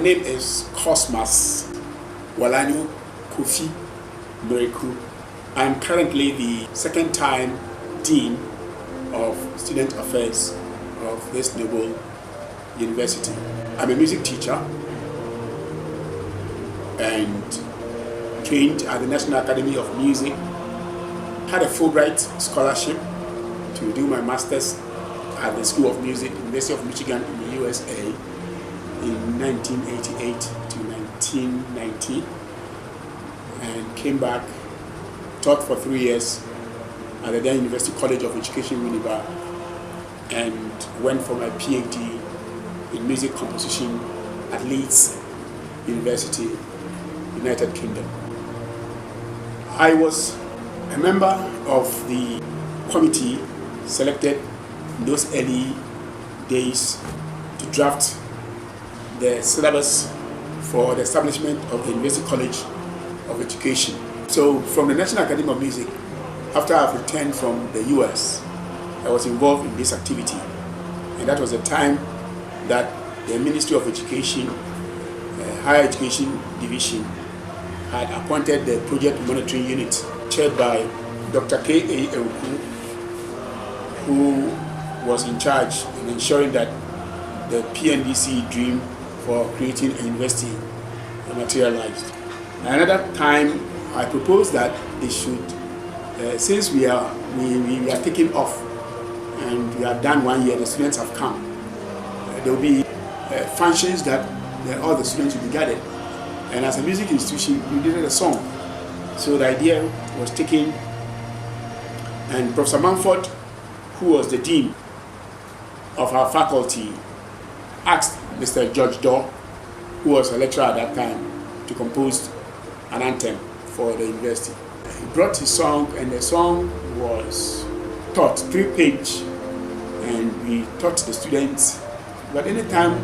name is Cosmas Walanyo Kofi Miracle. I'm currently the second-time Dean of Student Affairs of this noble university. I'm a music teacher and trained at the National Academy of Music. Had a Fulbright scholarship to do my master's at the School of Music, University of Michigan in the USA in 1988 to 1990, and came back, taught for 3 years at the then University College of Education, Winnipeg, and went for my PhD in music composition at Leeds University, United Kingdom. I was a member of the committee selected in those early days to draft the syllabus for the establishment of the University College of Education. So from the National Academy of Music, after I've returned from the US, I was involved in this activity. And that was the time that the Ministry of Education, Higher Education Division, had appointed the Project Monitoring Unit, chaired by Dr. K.A. Eruku, who was in charge in ensuring that the PNDC dream for creating a university materialized. Another time, I proposed that they should, since we are taking off and we have done 1 year, the students have come, there will be functions that all the students will be gathered. And as a music institution, we did a song. So the idea was taken, and Professor Manford, who was the dean of our faculty, asked Mr. George Daw, who was a lecturer at that time, to compose an anthem for the university. He brought his song, and the song was taught 3-page, and we taught the students. But any time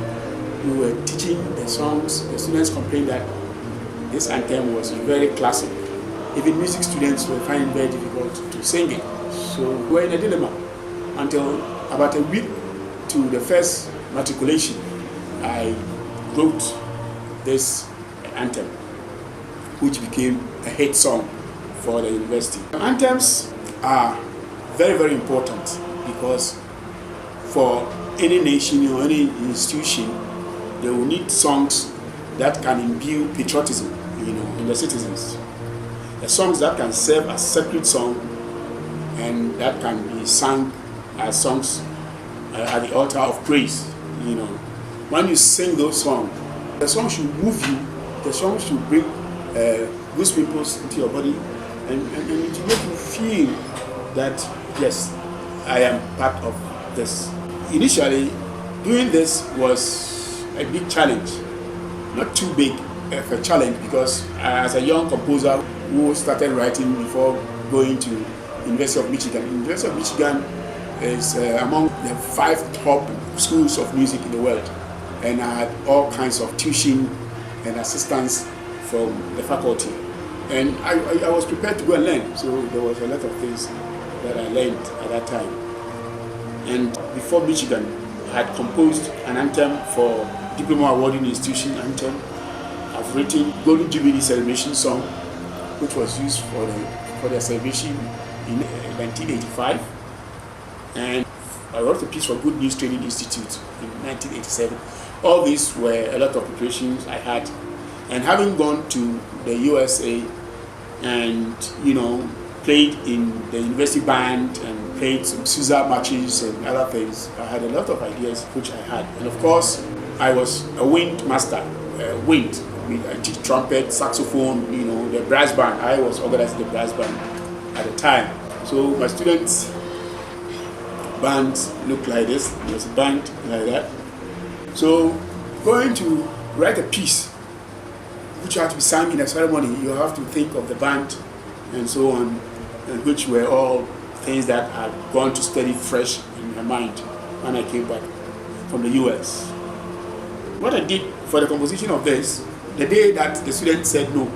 we were teaching the songs, the students complained that this anthem was very classic. Even music students were finding it very difficult to sing it. So we were in a dilemma until about a week to the first matriculation. I wrote this anthem, which became a hit song for the university. Anthems are very, very important because for any nation or any institution, they will need songs that can imbue patriotism, in the citizens. The songs that can serve as sacred song and that can be sung as songs at the altar of praise. When you sing those songs, the song should move you. The song should bring goose pimples into your body, and it will make you feel that yes, I am part of this. Initially, doing this was a big challenge, not too big of a challenge, because as a young composer who started writing before going to University of Michigan. University of Michigan is among the 5 top schools of music in the world, and I had all kinds of tuition and assistance from the faculty, and I was prepared to go and learn, so there was a lot of things that I learned at that time. And before Michigan, I had composed an anthem for Diploma Awarding Institution anthem. I've written Golden Jubilee Celebration song, which was used for their celebration in 1985, and I wrote a piece for Good News Training Institute in 1987. All these were a lot of preparations I had, and having gone to the USA and played in the university band and played some Caesar marches and other things, I had a lot of ideas which I had. And of course, I was a wind master, wind. I teach trumpet, saxophone, the brass band. I was organizing the brass band at the time. So my students' bands looked like this. There was a band like that. So going to write a piece which had to be sung in a ceremony, you have to think of the band and so on, and which were all things that I'd gone to study fresh in my mind when I came back from the US. What I did for the composition of this, the day that the students said no,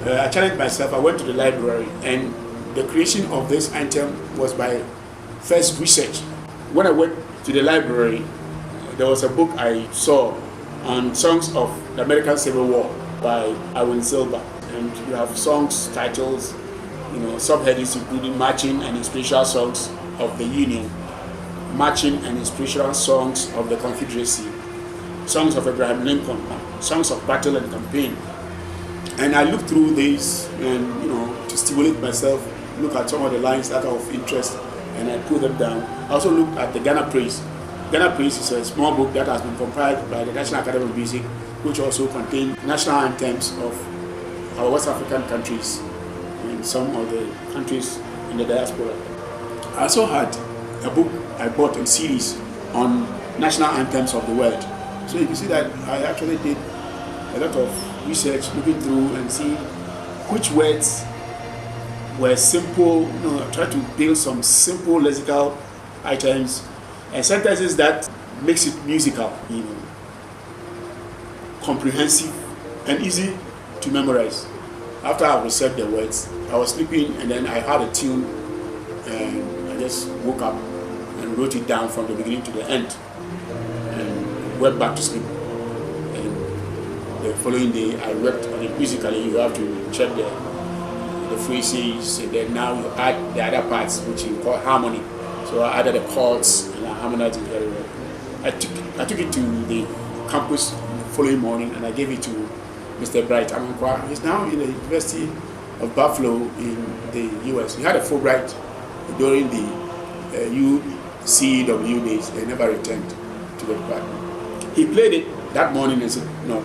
I challenged myself. I went to the library, and the creation of this anthem was by first research. When I went to the library, there was a book I saw on songs of the American Civil War by Owen Silver. And you have songs, titles, subheadings including marching and inspirational songs of the Union, marching and inspirational songs of the Confederacy, songs of Abraham Lincoln, songs of battle and campaign. And I looked through these and, to stimulate myself, look at some of the lines that are of interest, and I put them down. I also looked at the Ghana Praise. Ghana Praise is a small book that has been compiled by the National Academy of Music, which also contains national anthems of our West African countries and some of the countries in the diaspora. I also had a book I bought in series on national anthems of the world. So you can see that I actually did a lot of research, looking through and see which words were simple, I tried to build some simple lexical items and sentences that makes it musical, comprehensive and easy to memorize. After I researched the words, I was sleeping and then I had a tune and I just woke up and wrote it down from the beginning to the end and went back to sleep. And the following day I worked on it musically. You have to check the phrases, and then now you add the other parts which you call harmony. So I added the chords and I harmonized it very well. I took it to the campus the following morning and I gave it to Mr. Bright Amankwa. He's now in the University of Buffalo in the US. He had a Fulbright during the UEW days. They never returned to the department. He played it that morning and said, no,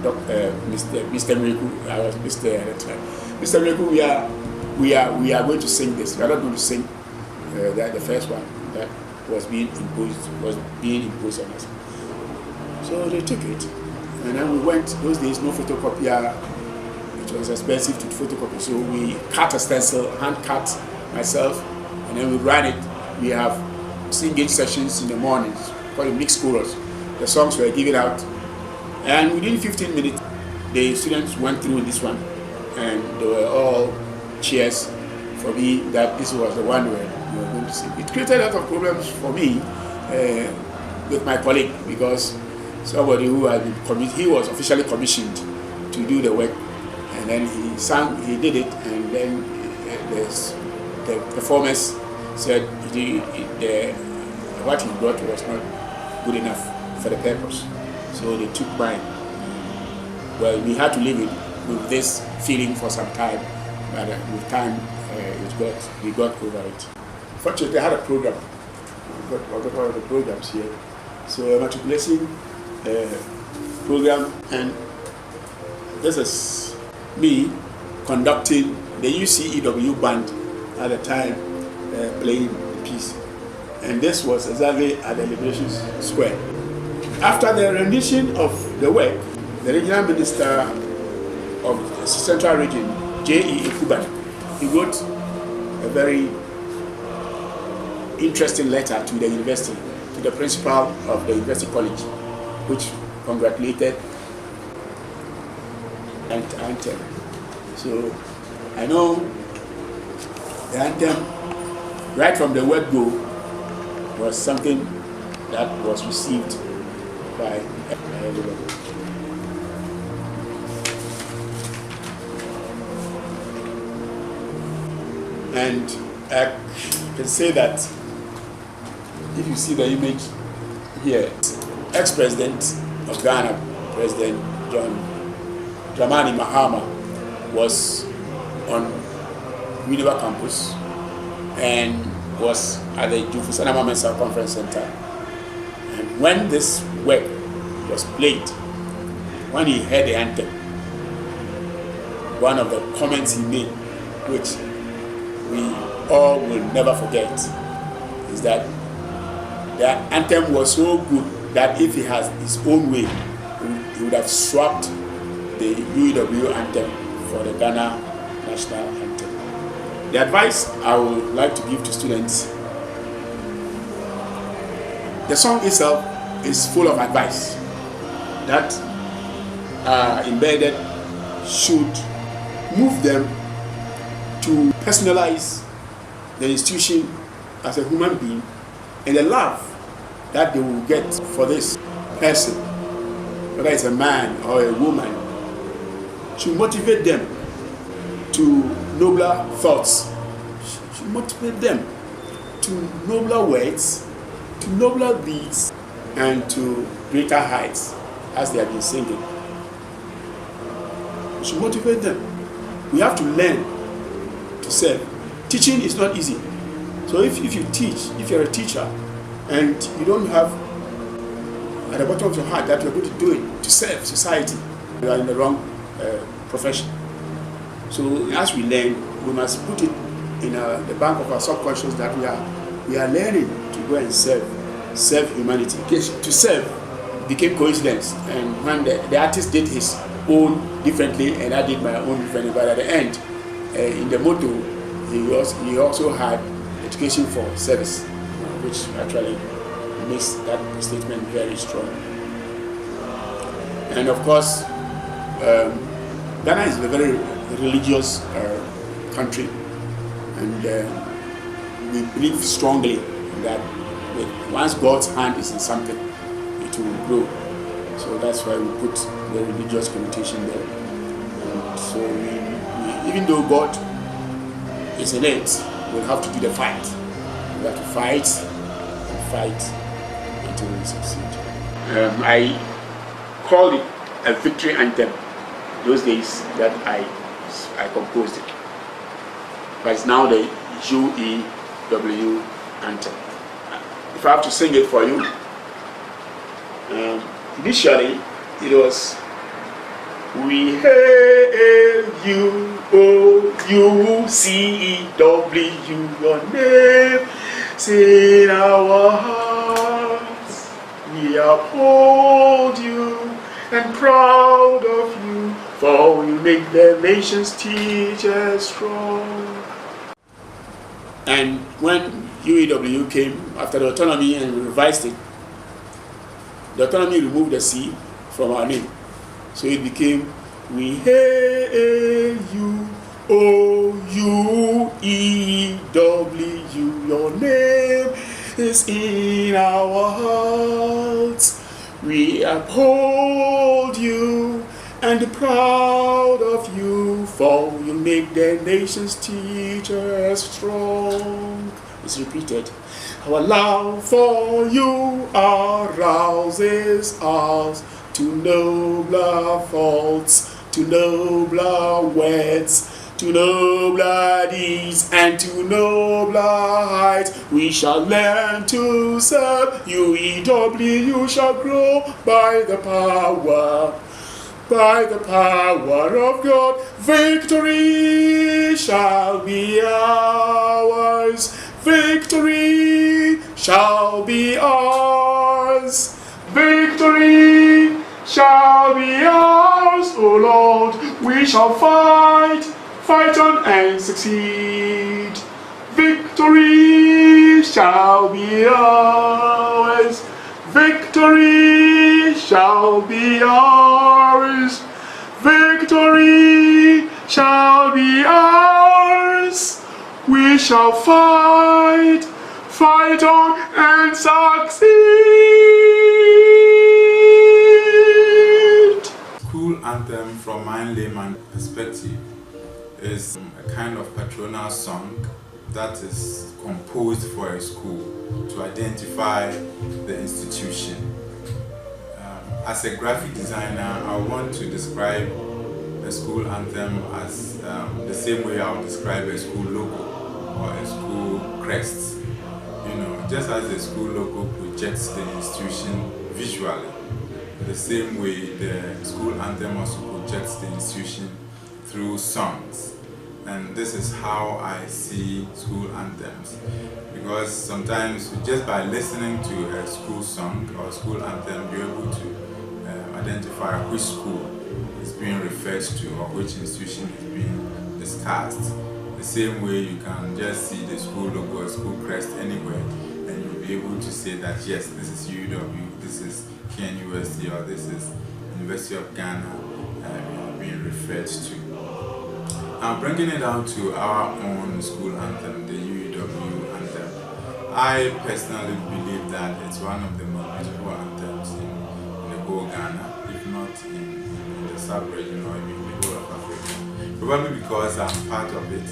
Mr. Miriku, I was Mr. at the time. Mr. Miriku, we are going to sing this. We are not going to sing the first one that was being imposed on us. So they took it. And then we went, those days, no photocopier. It was expensive to photocopy. So we cut a stencil, hand cut myself, and then we ran it. We have singing sessions in the mornings, called mixed chorus. The songs were given out. And within 15 minutes, the students went through this one, and they were all cheers for me that this was the one where we were going to sing. It created a lot of problems for me with my colleague, because somebody who had been he was officially commissioned to do the work, and then he did it, and then the performers said what he brought was not good enough for the purpose. So they took mine. Well, we had to live with this feeling for some time, but with time we got over it. Fortunately, I had a program. I've got one of the programs here. So a matriculation program, and this is me conducting the UCEW band at the time, playing the piece. And this was exactly at the Liberation Square. After the rendition of the work, the regional minister of the Central Region, J.E. Ekuban, he wrote a very interesting letter to the university, to the principal of the University College, which congratulated Anthem. So I know the anthem, right from the word go, was something that was received by everybody. And I can say that if you see the image here, ex-president of Ghana, President John Dramani Mahama, was on UEW campus and was at the Jufusanama Mensa Conference Center. And when this work was played, when he heard the anthem, one of the comments he made, which we all will never forget, is that the anthem was so good that if he has his own way, he would have swapped the UEW anthem for the Ghana national anthem. The advice I would like to give to students: the song itself is full of advice that are embedded, should move them to personalize the institution as a human being, and the love that they will get for this person whether it's a man or a woman, should motivate them to nobler thoughts, should motivate them to nobler words, to nobler deeds, and to greater heights as they have been singing. We should motivate them. We have to learn to serve. Teaching is not easy. So if you teach, if you're a teacher, and you don't have at the bottom of your heart that you're going to do it to serve society, you are in the wrong profession. So as we learn, we must put it in the bank of our subconscious that we are learning to go and serve humanity. To serve became coincidence, and when the artist did his own differently and I did my own differently, but at the end, in the motto, he also had education for service, which actually makes that statement very strong. And of course, Ghana is a very religious country, and we believe strongly that once God's hand is in something, it will grow. So that's why we put the religious connotation there. And so we, even though God is in it, we'll have to do the fight. We have to fight and fight until we succeed. I called it a victory anthem those days that I composed it. But it's now the UEW Anthem. If I have to sing it for you, initially it was, we hail you, UEW, your name is in our hearts. We uphold you and proud of you, for you make the nation's teachers strong. And when UEW came after the autonomy and we revised it, the autonomy removed the C from our name. So it became, we hail you, UEW, your name is in our hearts. We uphold you and proud of you, for you make the nation's teachers strong. It's repeated. Our love for you arouses us to nobler thoughts, to nobler words, to nobler deeds, and to nobler heights. We shall learn to serve. UEW shall grow by the power of God. Victory shall be ours. Victory shall be ours. Victory shall be ours, O Lord. We shall fight on and succeed. Victory shall be ours. Victory shall be ours. Victory shall be ours. We shall fight on and succeed. School anthem, from my layman perspective, is a kind of patronal song that is composed for a school to identify the institution. As a graphic designer, I want to describe a school anthem as the same way I would describe a school logo or a school crest. You know, just as the school logo projects the institution visually, the same way the school anthem also projects the institution through songs. And this is how I see school anthems, because sometimes just by listening to a school song or school anthem, you're able to identify which school is being referred to or which institution is being discussed. The same way you can just see the school logo or school crest anywhere and you'll be able to say that yes, this is UEW, this is Ken University, or this is University of Ghana being referred to. Now bringing it down to our own school anthem, the UEW anthem, I personally believe that it's one of the most beautiful anthems in the whole Ghana, if not in the sub-region or even the whole of Africa. Probably because I'm part of it,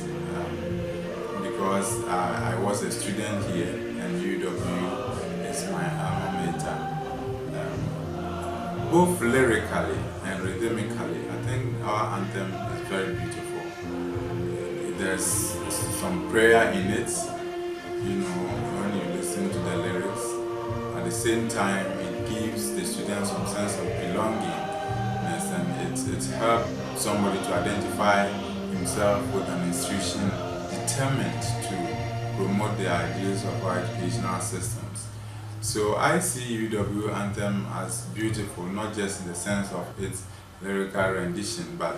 because I was a student here and UEW is my alma mater. Both lyrically and rhythmically, I think our anthem is very beautiful. There's some prayer in it, when you listen to the lyrics. At the same time, it gives the students some sense of belongingness, and it helps somebody to identify himself with an institution determined to promote the ideals of our educational systems. So I see UEW Anthem as beautiful, not just in the sense of its lyrical rendition, but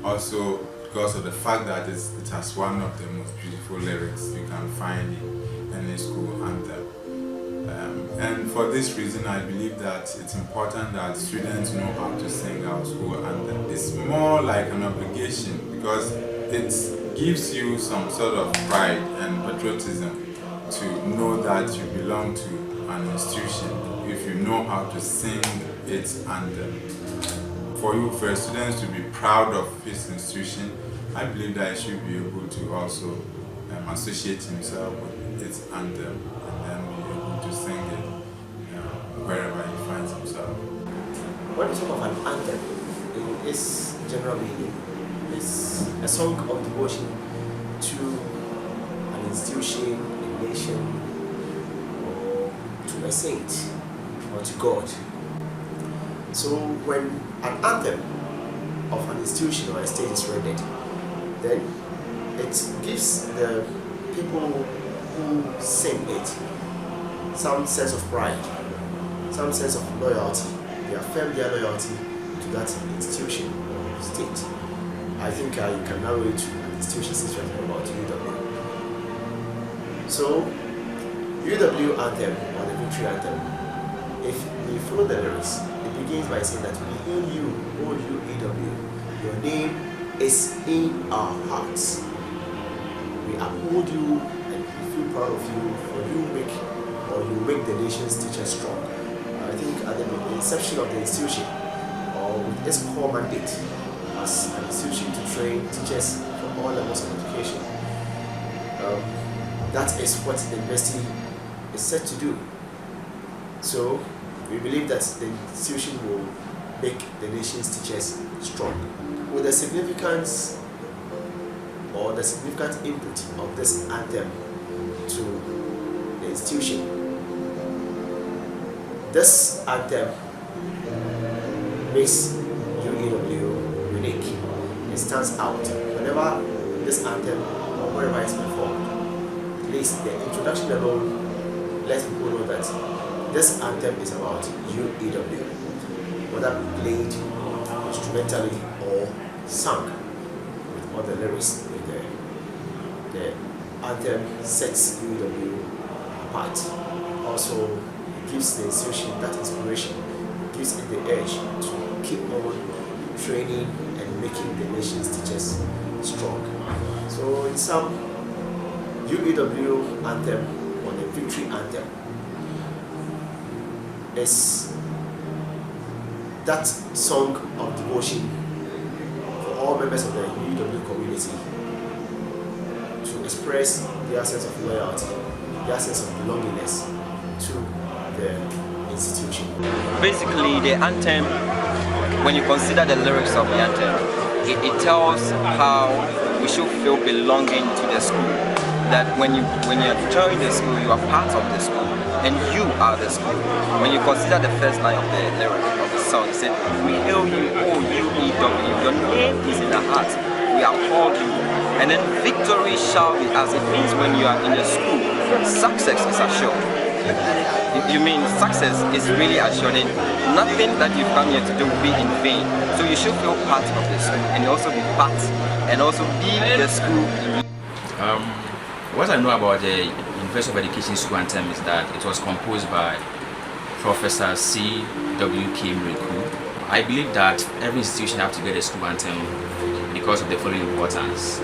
also because of the fact that it has one of the most beautiful lyrics you can find in any school anthem. And for this reason, I believe that it's important that students know how to sing our school anthem. It's more like an obligation because it gives you some sort of pride and patriotism to know that you belong to an institution if you know how to sing its anthem. For students to be proud of his institution, I believe that he should be able to also associate himself with its anthem and then be able to sing it wherever he finds himself. When you talk of an anthem, in its general meaning, it's a song of devotion to an institution, a nation, or to a saint, or to God. So when an anthem of an institution or a state is rendered, then it gives the people who sing it some sense of pride, some sense of loyalty. They affirm their loyalty to that institution or state. I think you can narrow it to an institution since we're talking about UEW. So, UEW Anthem or the Victory Anthem, if we follow the lyrics, it begins by saying that we hail you, O UEW. Your name is in our hearts. We uphold you and we feel proud of you, for you make the nation's teachers strong. I think at the inception of the institution, or with its core mandate as an institution to train teachers for all levels of education, that is what the university is set to do. So we believe that the institution will make the nation's teachers strong. With the significance or the significant input of this anthem to the institution, this anthem makes UEW unique. It stands out. Whenever this anthem or wherever it's performed, at least the introduction alone lets people know that this anthem is about UEW, whether played instrumentally or sung with all the lyrics in there. The anthem sets UEW apart. Also, gives the institution that inspiration, gives it the edge to keep on training and making the nation's teachers strong. So in sum, UEW Anthem or the Victory Anthem is that song of devotion for all members of the UEW community to express their sense of loyalty, their sense of belongingness to the institution. Basically, the anthem, when you consider the lyrics of the anthem, it tells how we should feel belonging to the school. That when you're joining the school, you are part of the school, and you are the school. When you consider the first line of the lyric of the song, it said, "We hail you, O UEW. Your name is in the heart. We uphold you." And then victory shall be as. It means when you are in the school, success is assured. You mean success is really assuring. Nothing that you've come here to do will be in vain. So you should feel part of the school and also be part and also be the school. What I know about the University of Education School Anthem is that it was composed by Professor C.W.K. Mriku. I believe that every institution has to get a school anthem because of the following importance.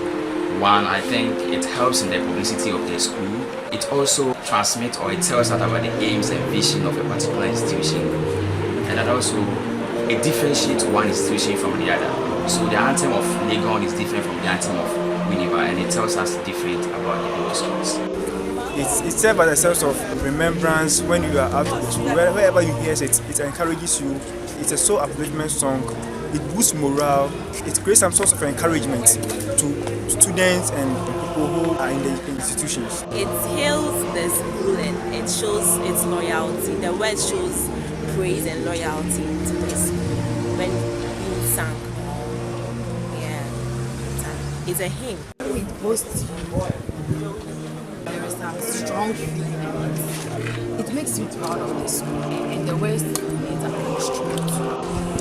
One, I think it helps in the publicity of the school. It also transmits or it tells us about the aims and vision of a particular institution. And that also it differentiates one institution from the other. So the anthem of Legon is different from the anthem of Winneba, and it tells us different about the Holy Schools. It serves as a sense of remembrance when you are out of the school. Wherever you hear it, it encourages you. It's a soul upliftment song. It boosts morale. It creates some sort of encouragement to students and people who are in the institutions. It hails the school and it shows its loyalty. The word shows praise and loyalty to the school when being sung. Yeah, it's a hymn. It boasts you. There is some strong feeling in it. It makes you proud of the school, and the words it are very strong.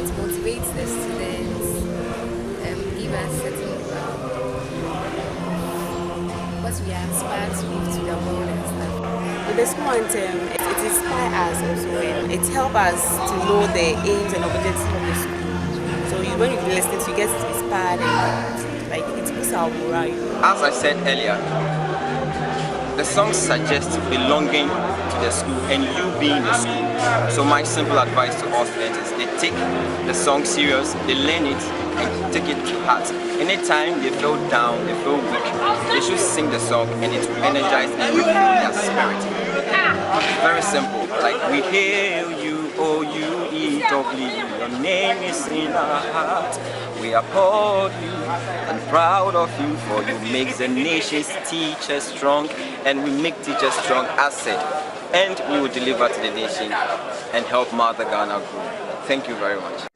It motivates the students, give us certain what we are inspired to give to the world and stuff. With the school anthem, it inspires us also, and it helps us to know the aims and objectives of the school. So when you listen, you get inspired and like it boosts our morale. As I said earlier, the song suggests belonging to the school and you being the school. So my simple advice to all students is they take the song serious, they learn it and take it to heart. Anytime they feel down, they feel weak, they should sing the song and it will energize and refuel their spirit. Very simple, like we hail you, oh UEW, your name is in our heart. We applaud you and proud of you, for you make the nation's teachers strong, and we make teachers strong as said, and we will deliver to the nation and help Mother Ghana grow. Thank you very much.